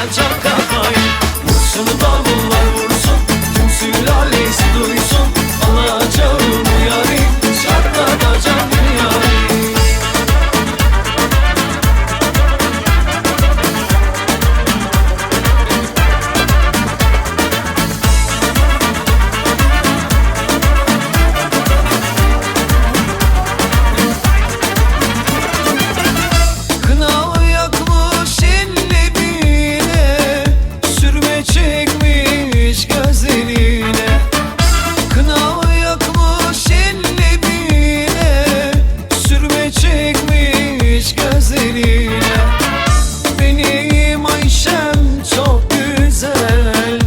Çatlatacak kafayı. Vursun davullar vursun, tüm sülalesi duysun. Alacağım bu yari, çatlatacağım dünyayı. Benim Ayşem çok güzel,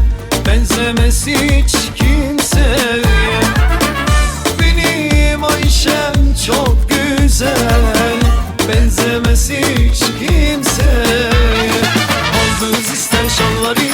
benzemez hiç kimseye. Benim Ayşem çok güzel, benzemez hiç kimseye. Aldız ister şalları,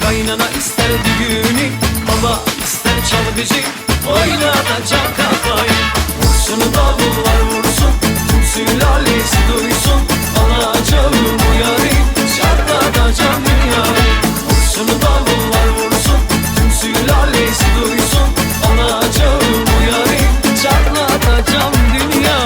kaynana ister düğünü, baba ister çalgıcı, oynatacak kafayı. Vursun davullar vursun, tüm sülalesi duysun. Alacağım bu yari, çatlatacağım dünyayı. Vursun davullar vursun, tüm sülalesi duysun. Alacağım bu yari, çatlatacağım dünyayı.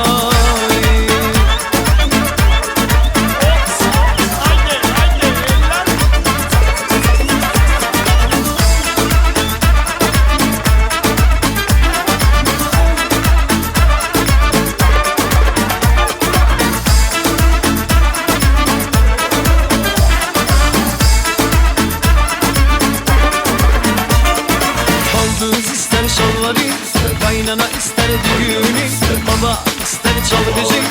Aldız ister şalları, kaynana ister düğünü, baba ister çalgıcı,